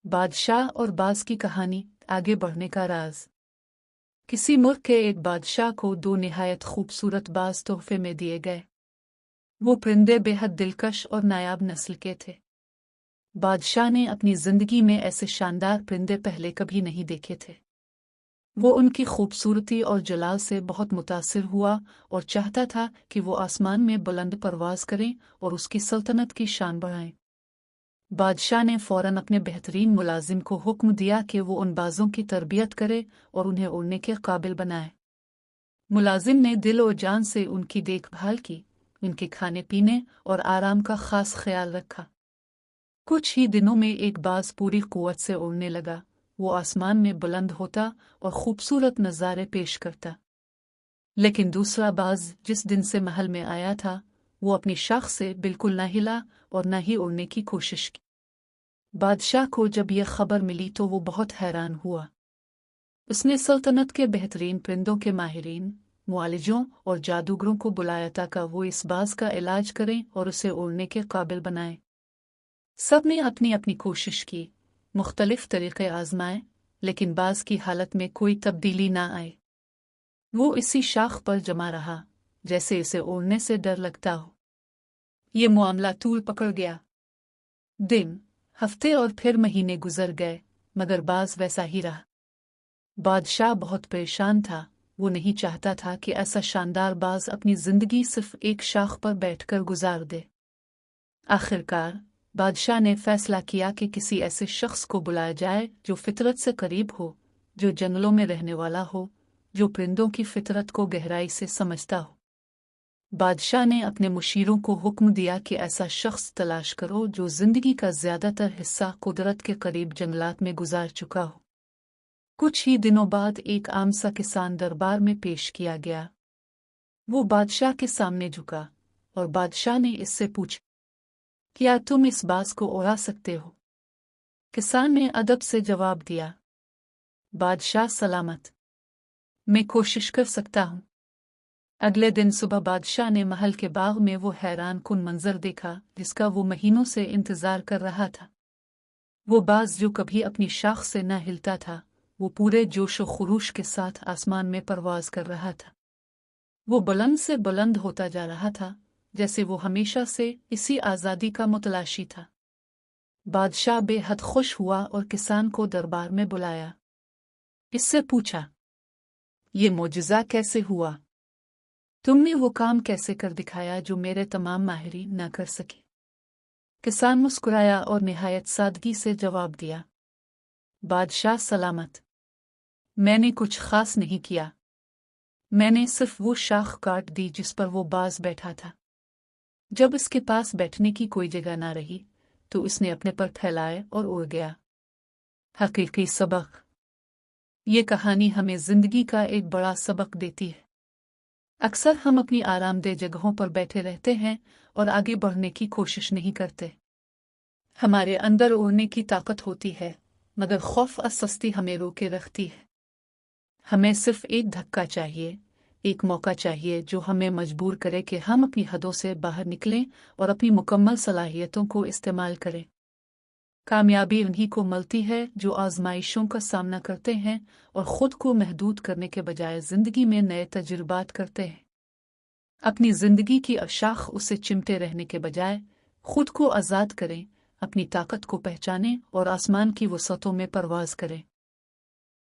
बादशाह और बाज की कहानी आगे बढ़ने का राज। किसी मुल्क के एक बादशाह को दो निहायत खूबसूरत बाज तोहफे में दिए गए। वो परिंदे बेहद दिलकश और नायाब नस्ल के थे। बादशाह ने अपनी जिंदगी में ऐसे शानदार परिंदे पहले कभी नहीं देखे थे। वो उनकी खूबसूरती और जलाल से बहुत मुतासिर हुआ और चाहता था कि वो आसमान में बुलंद परवाज करें और उसकी सल्तनत की शान बढ़ाएं। बादशाह ने फौरन अपने बेहतरीन मुलाजिम को हुक्म दिया कि वो उन बाजों की तरबियत करे और उन्हें उड़ने के काबिल बनाए। मुलाजिम ने दिल और जान से उनकी देखभाल की, उनके खाने पीने और आराम का खास ख्याल रखा। कुछ ही दिनों में एक बाज पूरी कुव्वत से उड़ने लगा। वो आसमान में बुलंद होता और खूबसूरत नज़ारे पेश करता। लेकिन दूसरा बाज जिस दिन से महल में आया था, वो अपनी शाख से बिल्कुल न हिला और न ही उड़ने की कोशिश की। बादशाह को जब यह खबर मिली तो वो बहुत हैरान हुआ। उसने सल्तनत के बेहतरीन परिंदों के माहिरीन, मुआलिजों और जादूगरों को बुलाया ताकि वो इस बाज का इलाज करें और उसे उड़ने के काबिल बनाएं। सब ने अपनी अपनी कोशिश की, मुख्तलिफ तरीक़े आजमाए, लेकिन बाज की हालत में कोई तब्दीली ना आई। वो इसी शाख पर जमा रहा जैसे इसे उड़ने से डर लगता हो। ये मामला तूल पकड़ गया। दिन, हफ्ते और फिर महीने गुजर गए, मगर बाज वैसा ही रहा। बादशाह बहुत परेशान था। वो नहीं चाहता था कि ऐसा शानदार बाज अपनी जिंदगी सिर्फ एक शाख पर बैठकर गुजार दे। आखिरकार बादशाह ने फैसला किया कि किसी ऐसे शख्स को बुलाया जाए जो फितरत से करीब हो, जो जंगलों में रहने वाला हो, जो परिंदों की फितरत को गहराई से समझता हो। बादशाह ने अपने मुशीरों को हुक्म दिया कि ऐसा शख्स तलाश करो जो जिंदगी का ज्यादातर हिस्सा कुदरत के करीब जंगलात में गुजार चुका हो। कुछ ही दिनों बाद एक आम सा किसान दरबार में पेश किया गया। वो बादशाह के सामने झुका और बादशाह ने इससे पूछा, क्या तुम इस बाज को उड़ा सकते हो? किसान ने अदब से जवाब दिया, बादशाह सलामत, मैं कोशिश कर सकता हूँ। अगले दिन सुबह बादशाह ने महल के बाग में वो हैरान कुन मंजर देखा जिसका वो महीनों से इंतजार कर रहा था। वो बाज जो कभी अपनी शाख से न हिलता था, वो पूरे जोश व खुरूश के साथ आसमान में परवाज कर रहा था। वो बुलंद से बुलंद होता जा रहा था, जैसे वो हमेशा से इसी आज़ादी का मुतलाशी था। बादशाह बेहद खुश हुआ और किसान को दरबार में बुलाया। इससे पूछा, ये मोजज़ा कैसे हुआ? तुमने वो काम कैसे कर दिखाया जो मेरे तमाम माहिरीन न कर सके? किसान मुस्कुराया और निहायत सादगी से जवाब दिया, बादशाह सलामत, मैंने कुछ खास नहीं किया। मैंने सिर्फ वो शाख काट दी जिस पर वो बाज बैठा था। जब इसके पास बैठने की कोई जगह ना रही तो इसने अपने पर फैलाए और उड़ गया। हकीकी सबक। ये कहानी हमें जिंदगी का एक बड़ा सबक देती है। अक्सर हम अपनी आरामदेह जगहों पर बैठे रहते हैं और आगे बढ़ने की कोशिश नहीं करते। हमारे अंदर उड़ने की ताकत होती है, मगर खौफ और सुस्ती हमें रोके रखती है। हमें सिर्फ एक धक्का चाहिए, एक मौका चाहिए जो हमें मजबूर करे कि हम अपनी हदों से बाहर निकलें और अपनी मुकम्मल सलाहियतों को इस्तेमाल करें। कामयाबी उन्हीं को मिलती है जो आजमाइशों का सामना करते हैं और ख़ुद को महदूद करने के बजाय ज़िंदगी में नए तजुर्बात करते हैं। अपनी ज़िंदगी की शाख उसे चिमटे रहने के बजाय ख़ुद को आज़ाद करें, अपनी ताकत को पहचानें और आसमान की वसअतों में परवाज़ करें।